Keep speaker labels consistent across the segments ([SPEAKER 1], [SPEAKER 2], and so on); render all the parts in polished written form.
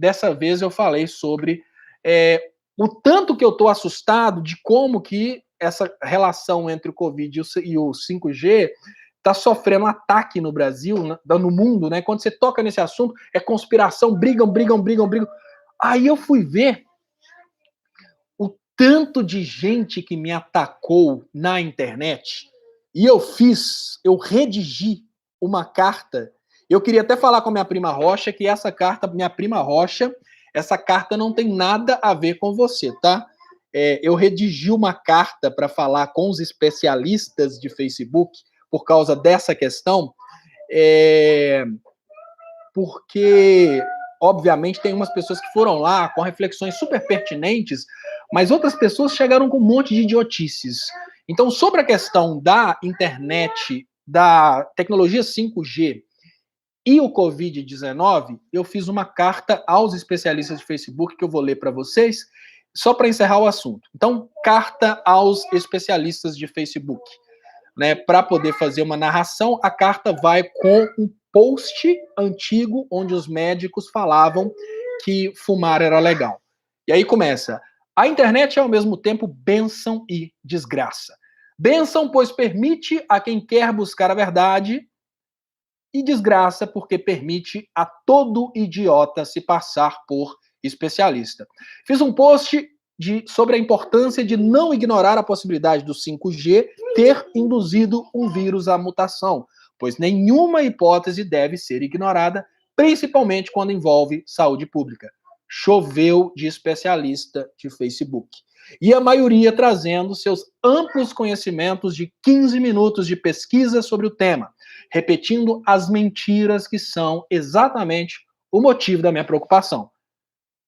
[SPEAKER 1] dessa vez eu falei sobre o tanto que eu estou assustado de como que essa relação entre o Covid e o 5G está sofrendo um ataque no Brasil, no mundo, né? Quando você toca nesse assunto, é conspiração, brigam. Aí eu fui ver o tanto de gente que me atacou na internet e eu redigi uma carta. Eu queria até falar com a minha prima Rocha que essa carta, minha prima Rocha, essa carta não tem nada a ver com você, tá? Eu redigi uma carta para falar com os especialistas de Facebook por causa dessa questão, porque, obviamente, tem umas pessoas que foram lá com reflexões super pertinentes, mas outras pessoas chegaram com um monte de idiotices. Então, sobre a questão da internet, da tecnologia 5G e o Covid-19, eu fiz uma carta aos especialistas de Facebook, que eu vou ler para vocês, só para encerrar o assunto. Então, carta aos especialistas de Facebook. Né, para poder fazer uma narração, a carta vai com um post antigo onde os médicos falavam que fumar era legal. E aí começa: a internet é ao mesmo tempo bênção e desgraça. Bênção, pois permite a quem quer buscar a verdade, e desgraça, porque permite a todo idiota se passar por especialista. Fiz um post sobre a importância de não ignorar a possibilidade do 5G ter induzido um vírus à mutação, pois nenhuma hipótese deve ser ignorada, principalmente quando envolve saúde pública. Choveu de especialista de Facebook. E a maioria trazendo seus amplos conhecimentos de 15 minutos de pesquisa sobre o tema, repetindo as mentiras que são exatamente o motivo da minha preocupação.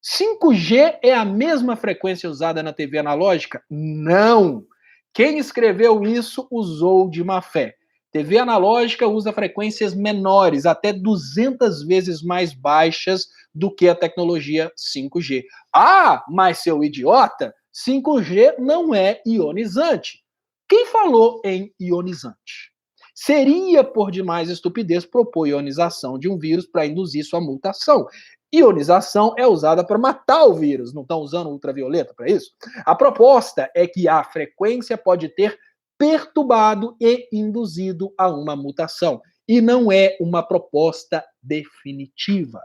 [SPEAKER 1] 5G é a mesma frequência usada na TV analógica? Não! Quem escreveu isso usou de má fé. TV analógica usa frequências menores, até 200 vezes mais baixas do que a tecnologia 5G. Ah, mas seu idiota, 5G não é ionizante. Quem falou em ionizante? Seria por demais estupidez propor ionização de um vírus para induzir sua mutação. Ionização é usada para matar o vírus, não estão usando ultravioleta para isso? A proposta é que a frequência pode ter perturbado e induzido a uma mutação. E não é uma proposta definitiva,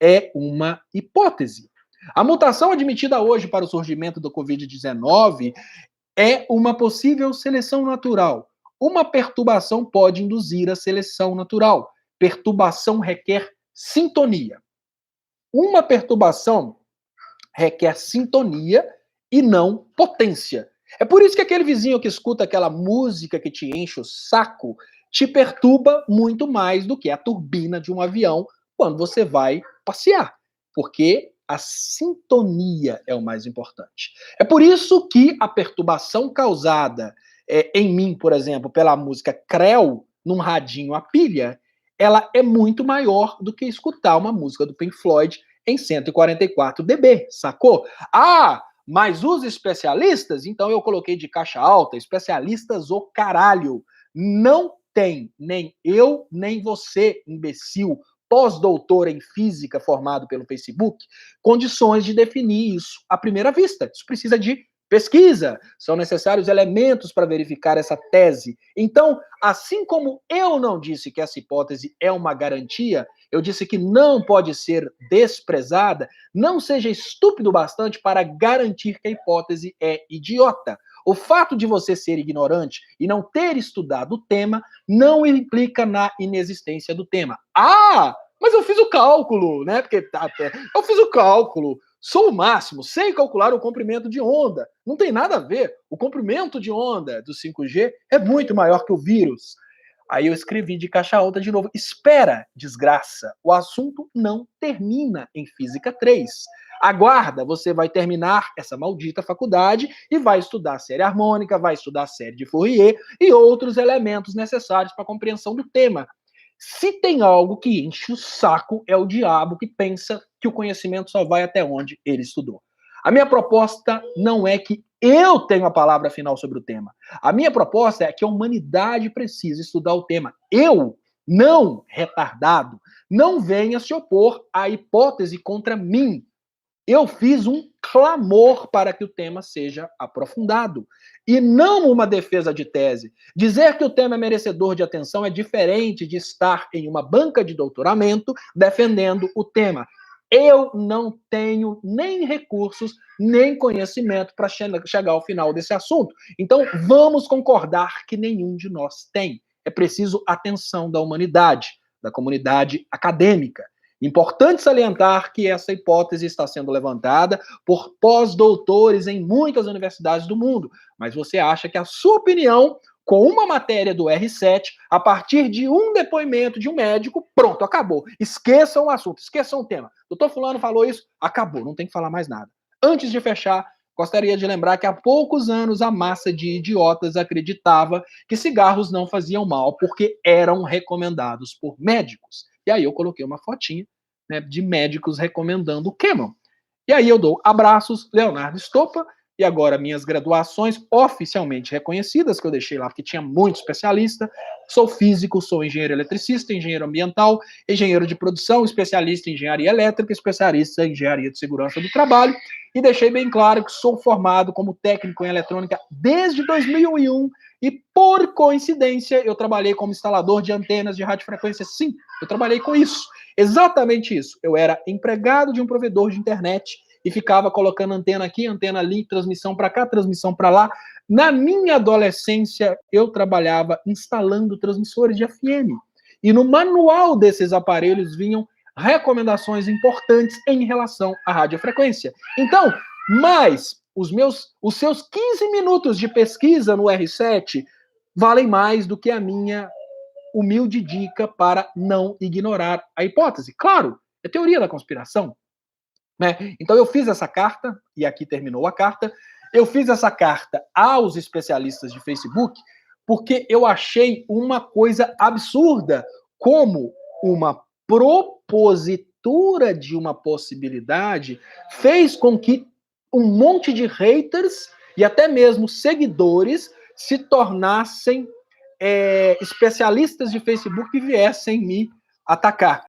[SPEAKER 1] é uma hipótese. A mutação admitida hoje para o surgimento do Covid-19 é uma possível seleção natural. Uma perturbação pode induzir a seleção natural. Perturbação requer sintonia. Uma perturbação requer sintonia e não potência. É por isso que aquele vizinho que escuta aquela música que te enche o saco te perturba muito mais do que a turbina de um avião quando você vai passear. Porque a sintonia é o mais importante. É por isso que a perturbação causada em mim, por exemplo, pela música Creu, num radinho a pilha, ela é muito maior do que escutar uma música do Pink Floyd em 144 dB, sacou? Ah, mas os especialistas, então eu coloquei de caixa alta, especialistas o caralho. Não tem nem eu, nem você, imbecil, pós-doutor em física formado pelo Facebook, condições de definir isso à primeira vista. Isso precisa de pesquisa, são necessários elementos para verificar essa tese. Então, assim como eu não disse que essa hipótese é uma garantia, eu disse que não pode ser desprezada, não seja estúpido bastante para garantir que a hipótese é idiota. O fato de você ser ignorante e não ter estudado o tema não implica na inexistência do tema. Ah, mas eu fiz o cálculo, né? Porque eu fiz o cálculo. Sou o máximo, sei calcular o comprimento de onda. Não tem nada a ver. O comprimento de onda do 5G é muito maior que o vírus. Aí eu escrevi de caixa alta de novo. Espera, desgraça. O assunto não termina em Física 3. Aguarda, você vai terminar essa maldita faculdade e vai estudar a série harmônica, vai estudar a série de Fourier e outros elementos necessários para a compreensão do tema. Se tem algo que enche o saco, é o diabo que pensa que o conhecimento só vai até onde ele estudou. A minha proposta não é que eu tenho a palavra final sobre o tema. A minha proposta é que a humanidade precisa estudar o tema. Eu Não, retardado, não venha se opor à hipótese contra mim. Eu fiz um clamor para que o tema seja aprofundado, e não uma defesa de tese. Dizer que o tema é merecedor de atenção é diferente de estar em uma banca de doutoramento defendendo o tema. Eu não tenho nem recursos, nem conhecimento para chegar ao final desse assunto. Então, vamos concordar que nenhum de nós tem. É preciso atenção da humanidade, da comunidade acadêmica. Importante salientar que essa hipótese está sendo levantada por pós-doutores em muitas universidades do mundo, mas você acha que a sua opinião, com uma matéria do R7, a partir de um depoimento de um médico, pronto, acabou. Esqueçam o assunto, esqueçam o tema. Doutor fulano falou isso, acabou, não tem que falar mais nada. Antes de fechar, gostaria de lembrar que há poucos anos a massa de idiotas acreditava que cigarros não faziam mal porque eram recomendados por médicos. E aí eu coloquei uma fotinha, né, de médicos recomendando o Camel. E aí eu dou abraços, Leonardo Stoppa, e agora minhas graduações oficialmente reconhecidas, que eu deixei lá porque tinha muito especialista. Sou físico, sou engenheiro eletricista, engenheiro ambiental, engenheiro de produção, especialista em engenharia elétrica, especialista em engenharia de segurança do trabalho, e deixei bem claro que sou formado como técnico em eletrônica desde 2001, e por coincidência eu trabalhei como instalador de antenas de radiofrequência. Sim, eu trabalhei com isso. Exatamente isso. Eu era empregado de um provedor de internet e ficava colocando antena aqui, antena ali, transmissão para cá, transmissão para lá. Na minha adolescência, eu trabalhava instalando transmissores de FM. E no manual desses aparelhos vinham recomendações importantes em relação à radiofrequência. Então, mas os seus 15 minutos de pesquisa no R7 valem mais do que a minha humilde dica para não ignorar a hipótese. Claro, é teoria da conspiração, né? Então eu fiz essa carta, e aqui terminou a carta, eu fiz essa carta aos especialistas de Facebook porque eu achei uma coisa absurda, como uma propositura de uma possibilidade fez com que um monte de haters e até mesmo seguidores se tornassem especialistas de Facebook que viessem me atacar.